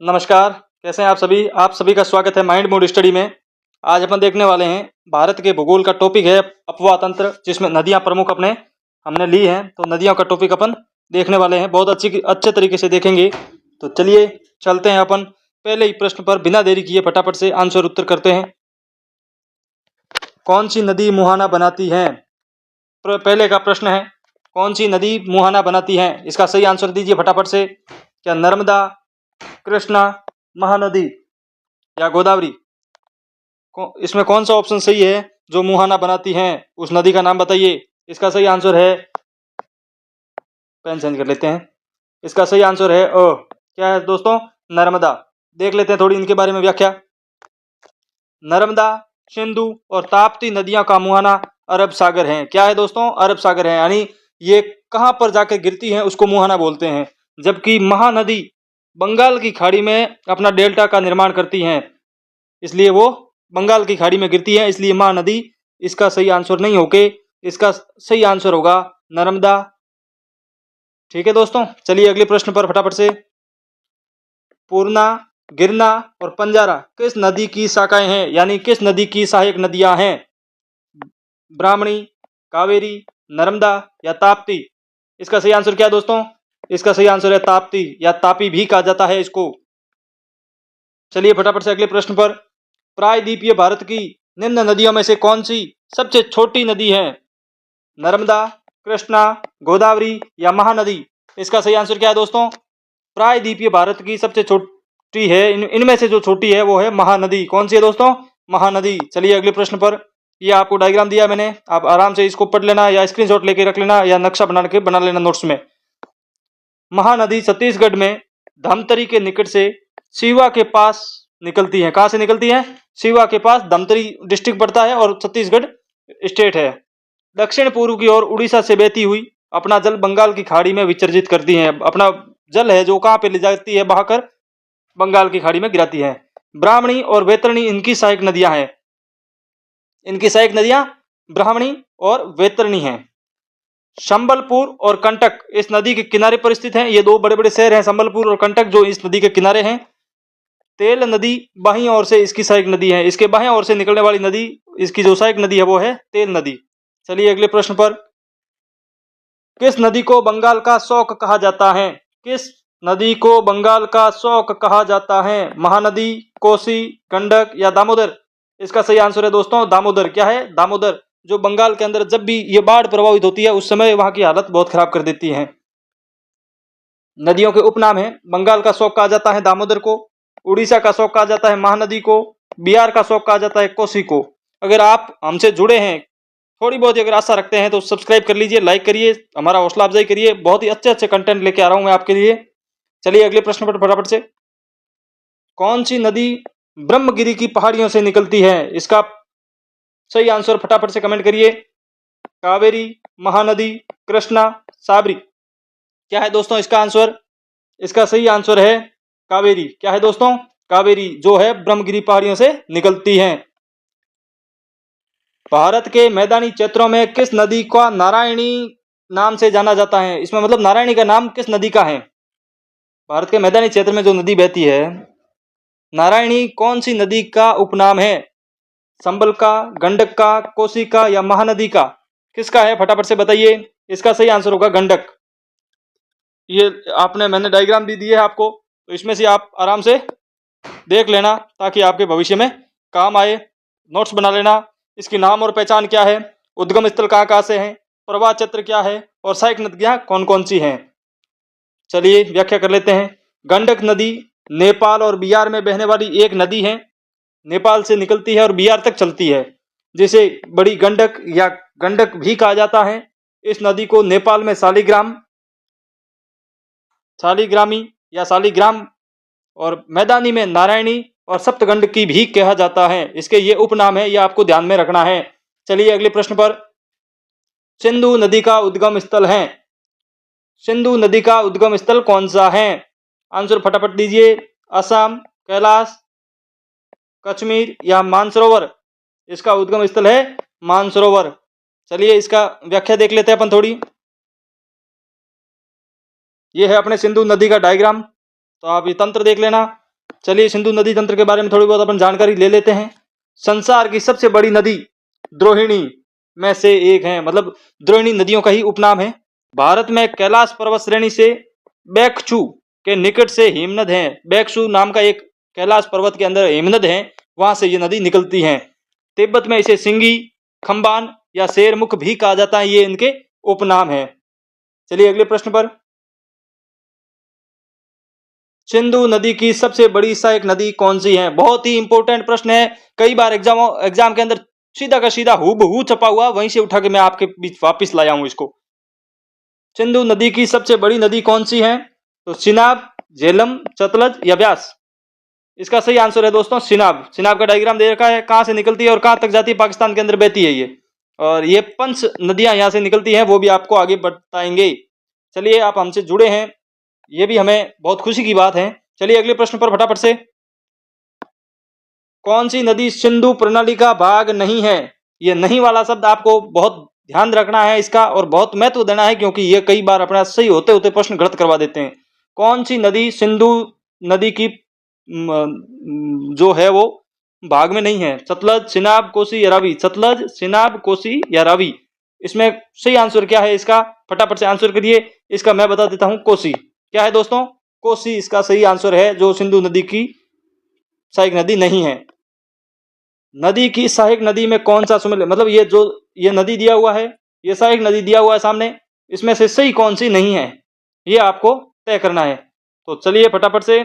नमस्कार, कैसे हैं आप सभी का स्वागत है माइंड मूड स्टडी में। आज अपन देखने वाले हैं भारत के भूगोल का टॉपिक है अपवाह तंत्र, जिसमें नदियां प्रमुख अपने हमने ली हैं। तो नदियों का टॉपिक अपन देखने वाले हैं, बहुत अच्छे तरीके से देखेंगे। तो चलिए चलते हैं अपन पहले ही प्रश्न पर, बिना देरी किए फटाफट से आंसर उत्तर करते हैं। कौन सी नदी मुहाना बनाती है? पहले का प्रश्न है, कौन सी नदी मुहाना बनाती है? इसका सही आंसर दीजिए फटाफट से। क्या नर्मदा, कृष्णा, महानदी या गोदावरी? इसमें कौन सा ऑप्शन सही है जो मुहाना बनाती है? उस नदी का नाम बताइए। इसका सही आंसर है, पेन चेंज कर लेते हैं। इसका सही आंसर है क्या है दोस्तों? नर्मदा। देख लेते हैं थोड़ी इनके बारे में व्याख्या। नर्मदा, सिंधु और ताप्ती नदियों का मुहाना अरब सागर है। क्या है दोस्तों? अरब सागर है, यानी ये कहां पर जाकर गिरती है उसको मुहाना बोलते हैं। जबकि महानदी बंगाल की खाड़ी में अपना डेल्टा का निर्माण करती हैं, इसलिए वो बंगाल की खाड़ी में गिरती है, इसलिए महानदी इसका सही आंसर नहीं होके इसका सही आंसर होगा नर्मदा। ठीक है दोस्तों, चलिए अगले प्रश्न पर फटाफट से। पूर्णा, गिरना और पंजारा किस नदी की शाखाएं हैं, यानी किस नदी की सहायक नदियां हैं? ब्राह्मणी, कावेरी, नर्मदा या ताप्ती? इसका सही आंसर क्या है दोस्तों? इसका सही आंसर है ताप्ती, या तापी भी कहा जाता है इसको। चलिए फटाफट से अगले प्रश्न पर। प्रायद्वीपीय भारत की निम्न नदियों में से कौन सी सबसे छोटी नदी है? नर्मदा, कृष्णा, गोदावरी या महानदी? इसका सही आंसर क्या है दोस्तों? प्रायद्वीपीय भारत की सबसे छोटी है, इनमें से जो छोटी है वो है महानदी। कौन सी है दोस्तों? महानदी। चलिए अगले प्रश्न पर। ये आपको डायग्राम दिया मैंने, आप आराम से इसको पढ़ लेना या स्क्रीनशॉट लेके रख लेना या नक्शा बना लेना नोट्स में। महानदी छत्तीसगढ़ में धमतरी के निकट से शिवा के पास निकलती है। कहां से निकलती है? शिवा के पास, धमतरी डिस्ट्रिक्ट पड़ता है और छत्तीसगढ़ स्टेट है। दक्षिण पूर्व की ओर उड़ीसा से बहती हुई अपना जल बंगाल की खाड़ी में विसर्जित करती है। अपना जल है जो कहां पे ले जाती है? बहाकर बंगाल की खाड़ी में गिराती है। ब्राह्मणी और वैतरणी इनकी सहायक नदियां हैं। इनकी सहायक नदियां ब्राह्मणी और वैतरणी हैं। संबलपुर और कंटक इस नदी के किनारे पर स्थित हैं। ये दो बड़े बड़े शहर हैं, संबलपुर और कंटक, जो इस नदी के किनारे हैं। तेल नदी बाहीं ओर से इसकी सहायक नदी है। इसके बाहीं ओर से निकलने वाली नदी, इसकी जो सहायक नदी है वो है तेल नदी। चलिए अगले प्रश्न पर। किस नदी को बंगाल का शौक कहा जाता है? किस नदी को बंगाल का शौक कहा जाता है? महानदी, कोसी, गंडक या दामोदर? इसका सही आंसर है दोस्तों दामोदर। क्या है? दामोदर। जो बंगाल के अंदर जब भी ये बाढ़ प्रभावित होती है उस समय वहां की हालत बहुत खराब कर देती है। नदियों के उपनाम है। बंगाल का शौक कहा जाता है दामोदर को, उड़ीसा का शौक कहा जाता है महानदी को, बिहार का शौक कहा जाता है कोसी को। अगर आप हमसे जुड़े हैं, थोड़ी बहुत अगर आशा रखते हैं तो सब्सक्राइब कर लीजिए, लाइक करिए, हमारा हौसला अफजाई करिए। बहुत ही अच्छे अच्छे कंटेंट लेके आ रहा हूं मैं आपके लिए। चलिए अगले प्रश्न पर फटाफट से। कौन सी नदी ब्रह्मगिरी की पहाड़ियों से निकलती है? इसका सही आंसर फटाफट से कमेंट करिए। कावेरी, महानदी, कृष्णा, साबरी? क्या है दोस्तों इसका आंसर? इसका सही आंसर है कावेरी। क्या है दोस्तों? कावेरी, जो है ब्रह्मगिरी पहाड़ियों से निकलती है। भारत के मैदानी क्षेत्रों में किस नदी का नारायणी नाम से जाना जाता है? इसमें मतलब नारायणी का नाम किस नदी का है? भारत के मैदानी क्षेत्र में जो नदी बहती है, नारायणी कौन सी नदी का उपनाम है? संबल का, गंडक का, कोसी का या महानदी का? किसका है फटाफट से बताइए। इसका सही आंसर होगा गंडक। ये मैंने डायग्राम भी दी है आपको, तो इसमें से आप आराम से देख लेना ताकि आपके भविष्य में काम आए। नोट्स बना लेना। इसकी नाम और पहचान क्या है, उद्गम स्थल कहाँ कहाँ से है, प्रवाह क्षेत्र क्या है और सहायक नदियां कौन कौन सी हैं। चलिए व्याख्या कर लेते हैं। गंडक नदी नेपाल और बिहार में बहने वाली एक नदी है। नेपाल से निकलती है और बिहार तक चलती है, जिसे बड़ी गंडक या गंडक भी कहा जाता है। इस नदी को नेपाल में शालिग्रामी या शालिग्राम और मैदानी में नारायणी और सप्तगंडकी भी कहा जाता है। इसके ये उपनाम है, ये आपको ध्यान में रखना है। चलिए अगले प्रश्न पर। सिंधु नदी का उद्गम स्थल है। सिंधु नदी का उद्गम स्थल कौन सा है? आंसर फटाफट दीजिए। असम, कैलाश, कश्मीर या मानसरोवर? इसका उद्गम स्थल है मानसरोवर। चलिए इसका व्याख्या देख लेते हैं अपन थोड़ी। ये है अपने सिंधु नदी का डायग्राम, तो आप ये तंत्र देख लेना। चलिए सिंधु नदी तंत्र के बारे में थोड़ी बहुत अपन जानकारी ले लेते हैं। संसार की सबसे बड़ी नदी द्रोहिणी में से एक है, मतलब द्रोहिणी नदियों का ही उपनाम है। भारत में कैलाश पर्वत श्रेणी से बेकचू के निकट से हेमनद है। बेकचू नाम का एक कैलाश पर्वत के अंदर हेमनद है, वहां से ये नदी निकलती है। तिब्बत में इसे सिंगी, खम्बान या शेरमुख भी कहा जाता है, ये इनके उपनाम है। चलिए अगले प्रश्न पर। सिंधु नदी की सबसे बड़ी सहायक नदी कौन सी है? बहुत ही इंपॉर्टेंट प्रश्न है, कई बार एग्जाम के अंदर सीधा का सीधा हूबहू छपा हुआ, वहीं से उठा के मैं आपके बीच वापिस लाया हूं इसको। सिंधु नदी की सबसे बड़ी नदी कौन सी है? तो सिनाब, झेलम, सतलज या ब्यास? इसका सही आंसर है दोस्तों सिनाब। सिनाब का डायग्राम दे रखा है, कहां से निकलती है और कहां तक जाती है, पाकिस्तान के अंदर बहती है ये। और ये 5 नदियां यहां से निकलती हैं, वो भी आपको आगे बताएंगे। चलिए आप हमसे जुड़े हैं, ये भी हमें बहुत खुशी की बात है। चलिए अगले प्रश्न पर फटाफट से। कौन सी नदी सिंधु प्रणाली का भाग नहीं है? ये नहीं वाला शब्द आपको बहुत ध्यान रखना है इसका, और बहुत महत्व देना है, क्योंकि ये कई बार अपना सही होते होते प्रश्न गलत करवा देते हैं। कौन सी नदी सिंधु नदी की जो है वो भाग में नहीं है? सतलज, सिनाब, कोसी या रावी? सतलज, सिनाब, कोसी या रावी? इसमें सही आंसर क्या है इसका? फटाफट से आंसर करिए। इसका मैं बता देता हूं, कोसी। क्या है दोस्तों? कोसी इसका सही आंसर है, जो सिंधु नदी की सहायक नदी नहीं है। नदी की सहायक नदी में कौन सा सम्मिलित, मतलब ये जो ये नदी दिया हुआ है, ये सहायक नदी दिया हुआ है सामने, इसमें से सही कौन सी नहीं है, ये आपको तय करना है। तो चलिए फटाफट से।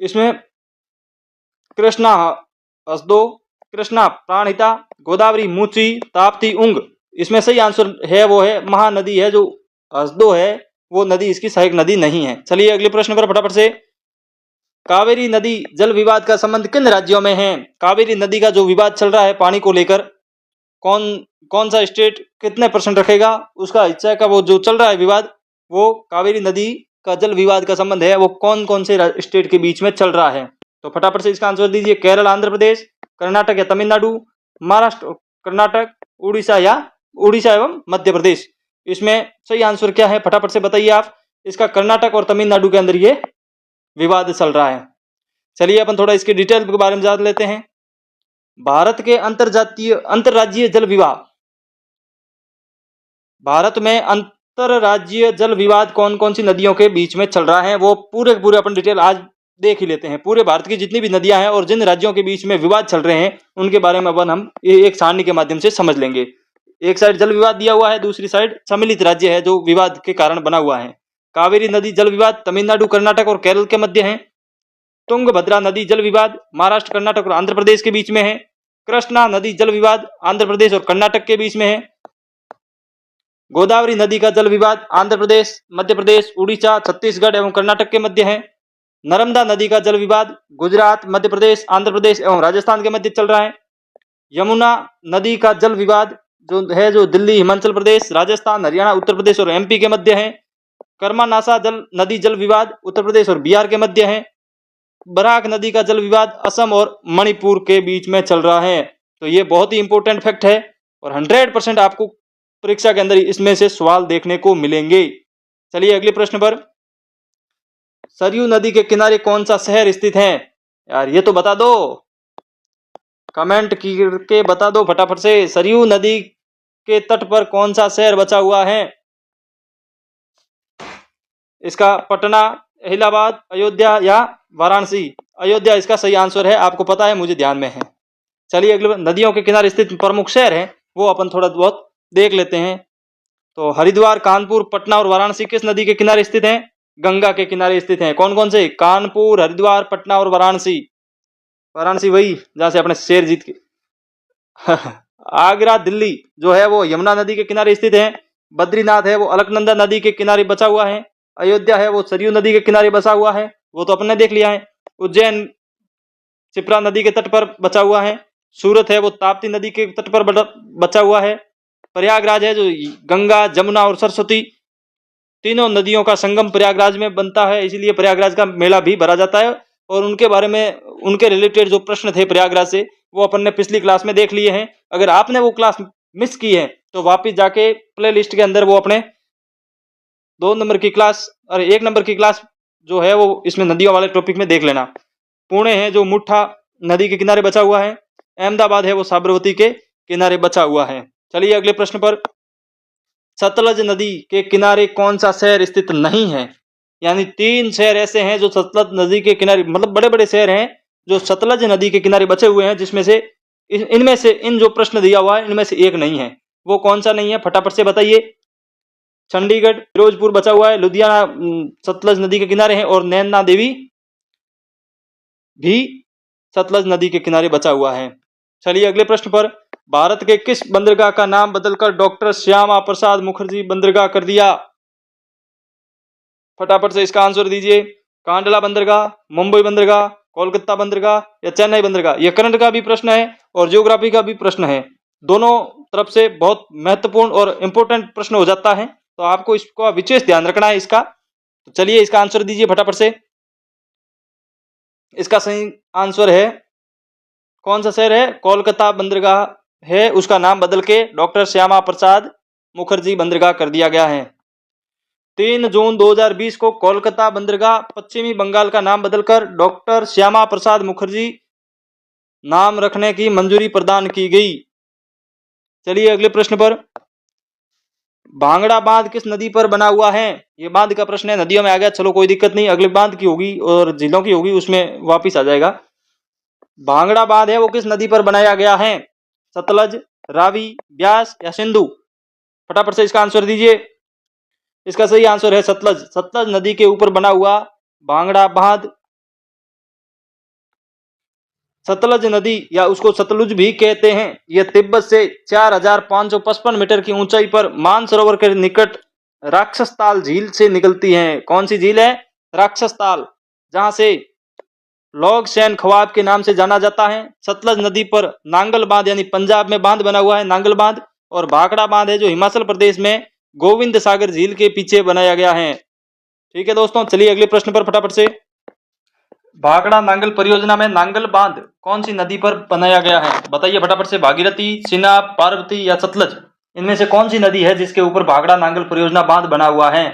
इसमें कृष्णा हसदो, कृष्णा प्राणहिता, गोदावरी मूची, ताप्ती उंग, इसमें सही आंसर है वो है महानदी है, जो हसदो है वो नदी इसकी सहायक नदी नहीं है। चलिए अगले प्रश्न पर फटाफट से। कावेरी नदी जल विवाद का संबंध किन राज्यों में है? कावेरी नदी का जो विवाद चल रहा है पानी को लेकर, कौन सा स्टेट कितने % रखेगा उसका हिस्सा का वो जो चल रहा है विवाद, वो कावेरी नदी का जल विवाद का संबंध है वो कौन कौन से स्टेट के बीच में चल रहा है? तो फटाफट से इसका आंसर दीजिए। केरल, आंध्र प्रदेश, कर्नाटक या तमिलनाडु, महाराष्ट्र, कर्नाटक, उड़ीसा एवं मध्य प्रदेश? इसमें सही आंसर क्या है फटाफट से बताइए आप। इसका कर्नाटक और तमिलनाडु के अंदर ये विवाद चल रहा है। चलिए अपन थोड़ा इसके डिटेल के बारे में जान लेते हैं। भारत के अंतरराज्यीय जल विवाद, भारत में अंतरराज्यीय जल विवाद कौन कौन सी नदियों के बीच में चल रहा है, वो पूरे अपन डिटेल आज देख ही लेते हैं। पूरे भारत की जितनी भी नदियां हैं और जिन राज्यों के बीच में विवाद चल रहे हैं उनके बारे में अपन हम एक सारणी के माध्यम से समझ लेंगे। एक साइड जल विवाद दिया हुआ है, दूसरी साइड सम्मिलित राज्य है जो विवाद के कारण बना हुआ है। कावेरी नदी जल विवाद तमिलनाडु, कर्नाटक और केरल के मध्य है। तुंगभद्रा नदी जल विवाद महाराष्ट्र, कर्नाटक और आंध्र प्रदेश के बीच में है। कृष्णा नदी जल विवाद आंध्र प्रदेश और कर्नाटक के बीच में है। गोदावरी नदी का जल विवाद आंध्र प्रदेश, मध्य प्रदेश, उड़ीसा, छत्तीसगढ़ एवं कर्नाटक के मध्य है। नर्मदा नदी का जल विवाद गुजरात, मध्य प्रदेश, आंध्र प्रदेश एवं राजस्थान के मध्य चल रहा है। यमुना नदी का जल विवाद जो दिल्ली, हिमाचल प्रदेश, राजस्थान, हरियाणा, उत्तर प्रदेश और MP के मध्य है। कर्मानासा नदी जल विवाद उत्तर प्रदेश और बिहार के मध्य है। बराक नदी का जल विवाद असम और मणिपुर के बीच में चल रहा है। तो ये बहुत ही इंपॉर्टेंट फैक्ट है और 100% आपको परीक्षा के अंदर इसमें से सवाल देखने को मिलेंगे। चलिए अगले प्रश्न पर। सरयू नदी के किनारे कौन सा शहर स्थित है? यार ये तो बता दो, कमेंट करके बता दो फटाफट से। सरयू नदी के तट पर कौन सा शहर बचा हुआ है? इसका पटना, इलाहाबाद, अयोध्या या वाराणसी? अयोध्या इसका सही आंसर है, आपको पता है, मुझे ध्यान में है। चलिए अगले नदियों के किनारे स्थित प्रमुख शहर हैं वो अपन थोड़ा बहुत देख लेते हैं। तो हरिद्वार, कानपुर, पटना और वाराणसी किस नदी के किनारे स्थित हैं? गंगा के किनारे स्थित हैं। कौन कौन से? कानपुर, हरिद्वार, पटना और वाराणसी। वाराणसी वही जहां से अपने शेर जीत के आगरा, दिल्ली जो है वो यमुना नदी के किनारे स्थित है। बद्रीनाथ है वो अलकनंदा नदी के किनारे बचा हुआ है। अयोध्या है वो सरयू नदी के किनारे बसा हुआ है, वो तो अपन ने देख लिया है। उज्जैन शिप्रा नदी के तट पर बचा हुआ है। सूरत है वो ताप्ती नदी के तट पर बचा हुआ है। प्रयागराज है जो गंगा, जमुना और सरस्वती तीनों नदियों का संगम प्रयागराज में बनता है, इसलिए प्रयागराज का मेला भी भरा जाता है। और उनके बारे में, उनके रिलेटेड जो प्रश्न थे प्रयागराज से, वो अपन ने पिछली क्लास में देख लिए हैं। अगर आपने वो क्लास मिस की है तो वापिस जाके प्ले लिस्ट के अंदर वो अपने 2 नंबर की क्लास और 1 नंबर की क्लास जो है वो इसमें नदियों वाले टॉपिक में देख लेना। पुणे है जो मुठा नदी के किनारे बचा हुआ है, अहमदाबाद है वो साबरमती के किनारे बचा हुआ है। चलिए अगले प्रश्न पर, सतलज नदी के किनारे कौन सा शहर स्थित नहीं है? यानी 3 शहर ऐसे हैं जो सतलज नदी के किनारे, मतलब बड़े बड़े शहर हैं जो सतलज नदी के किनारे बचे हुए हैं, जिसमें से इनमें से इन जो प्रश्न दिया हुआ है इनमें से एक नहीं है। वो कौन सा नहीं है, फटाफट से बताइए। चंडीगढ़, फिरोजपुर बचा हुआ है, लुधियाना सतलज नदी के किनारे है, और नैना देवी भी सतलज नदी के किनारे बचा हुआ है। चलिए अगले प्रश्न पर, भारत के किस बंदरगाह का नाम बदलकर डॉक्टर श्यामा प्रसाद मुखर्जी बंदरगाह कर दिया? फटाफट से इसका आंसर दीजिए। कांडला बंदरगाह, मुंबई बंदरगाह, कोलकाता बंदरगाह या चेन्नई बंदरगाह? यह करंट का भी प्रश्न है और ज्योग्राफी का भी प्रश्न है, दोनों तरफ से बहुत महत्वपूर्ण और इंपॉर्टेंट प्रश्न हो जाता है, तो आपको इसका विशेष ध्यान रखना है इसका। तो चलिए इसका आंसर दीजिए फटाफट से। इसका सही आंसर है, कौन सा शहर है? कोलकाता बंदरगाह है, उसका नाम बदल के डॉक्टर श्यामा प्रसाद मुखर्जी बंदरगाह कर दिया गया है। 3 जून 2020 को कोलकाता बंदरगाह पश्चिमी बंगाल का नाम बदलकर डॉक्टर श्यामा प्रसाद मुखर्जी नाम रखने की मंजूरी प्रदान की गई। चलिए अगले प्रश्न पर, भांगड़ा बांध किस नदी पर बना हुआ है? ये बांध का प्रश्न है, नदियों में आ गया, चलो कोई दिक्कत नहीं, अगले बांध की होगी और झीलों की होगी उसमें वापिस आ जाएगा। भांगड़ा बांध है वो किस नदी पर बनाया गया है? सतलज, रावी, ब्यास या सिंधु? फटाफट से इसका आंसर दीजिए। इसका सही आंसर है सतलज। सतलज नदी के ऊपर बना हुआ भांगड़ा बांध, सतलज नदी या उसको सतलुज भी कहते हैं, यह तिब्बत से 4555 मीटर की ऊंचाई पर मानसरोवर के निकट राक्षसताल झील से निकलती है। कौन सी झील है? राक्षसताल, जहां से लोगसैन खवाब के नाम से जाना जाता है। सतलज नदी पर नांगल बांध यानी पंजाब में बांध बना हुआ है, नांगल बांध, और भाखड़ा बांध है जो हिमाचल प्रदेश में गोविंद सागर झील के पीछे बनाया गया है। ठीक है दोस्तों, चलिए अगले प्रश्न पर फटाफट से, भाखड़ा नांगल परियोजना में नांगल बांध कौन सी नदी पर बनाया गया है? बताइए फटाफट से। भागीरथी, चिनाब, पार्वती या सतलज? इनमें से कौन सी नदी है जिसके ऊपर भाखड़ा नांगल परियोजना बांध बना हुआ है?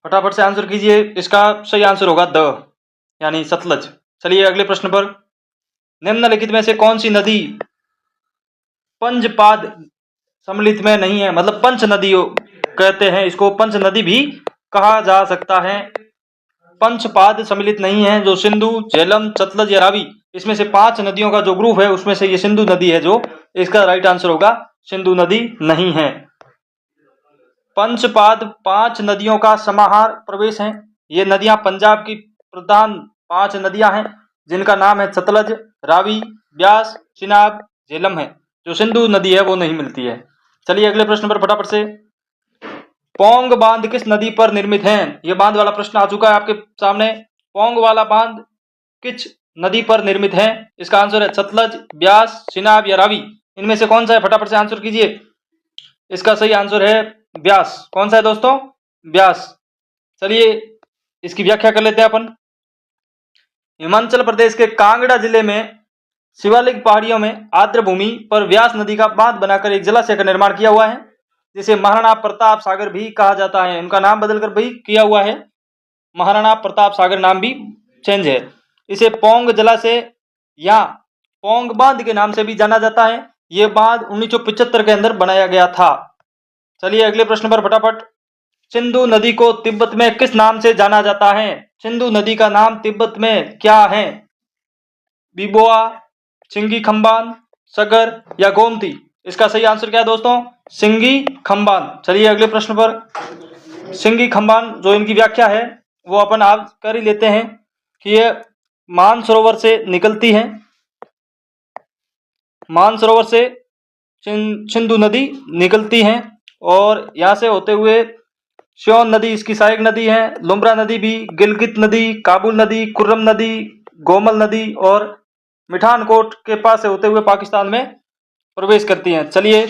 फटाफट से आंसर कीजिए। इसका सही आंसर होगा द, यानी सतलज। चलिए अगले प्रश्न पर, निम्नलिखित में से कौन सी नदी पंचपाद सम्मिलित में नहीं है? मतलब पंच नदी कहते हैं इसको, पंच नदी भी कहा जा सकता है। पंचपाद सम्मिलित नहीं है, जो सिंधु, झेलम, सतलज या रावी, इसमें से 5 नदियों का जो ग्रुप है उसमें से ये सिंधु नदी है, जो इसका राइट आंसर होगा सिंधु नदी नहीं है। पंचपाद 5 नदियों का समाहार प्रवेश है। ये नदियां पंजाब की प्रधान 5 नदियां हैं, जिनका नाम है सतलज, रावी, ब्यास, चिनाब, झेलम है। जो सिंधु नदी है वो नहीं मिलती है। चलिए अगले प्रश्न पर फटाफट से, पोंग बांध किस नदी पर निर्मित है? यह बांध वाला प्रश्न आ चुका है आपके सामने। पोंग वाला बांध किस नदी पर निर्मित है? इसका आंसर है सतलज, ब्यास, चिनाब या रावी? इनमें से कौन सा है? फटाफट से आंसर कीजिए। इसका सही आंसर है ब्यास। कौन सा है दोस्तों? ब्यास। चलिए इसकी व्याख्या कर लेते हैं अपन। हिमाचल प्रदेश के कांगड़ा जिले में शिवालिक पहाड़ियों में आर्द्र भूमि पर व्यास नदी का बांध बनाकर एक जलाशय का निर्माण किया हुआ है, जिसे महाराणा प्रताप सागर भी कहा जाता है। उनका नाम बदलकर भी किया हुआ है, महाराणा प्रताप सागर नाम भी चेंज है। इसे पोंग जलाशय या पोंग बांध के नाम से भी जाना जाता है। यह बांध 1975 के अंदर बनाया गया था। चलिए अगले प्रश्न पर फटाफट, सिंधु नदी को तिब्बत में किस नाम से जाना जाता है? सिंधु नदी का नाम तिब्बत में क्या है? बिबोआ, सिंगी खम्बान, सगर या गोमती? इसका सही आंसर क्या है दोस्तों? सिंगी खम्बान। चलिए अगले प्रश्न पर, सिंगी खम्बान जो इनकी व्याख्या है वो अपन आज कर ही लेते हैं कि ये मानसरोवर से निकलती है। मानसरोवर से सिंधु नदी निकलती है और यहाँ से होते हुए श्योन नदी इसकी सहायक नदी है, लुम्ब्रा नदी भी, गिलगित नदी, काबुल नदी, कुर्रम नदी, गोमल नदी और मिठानकोट के पास से होते हुए पाकिस्तान में प्रवेश करती हैं। चलिए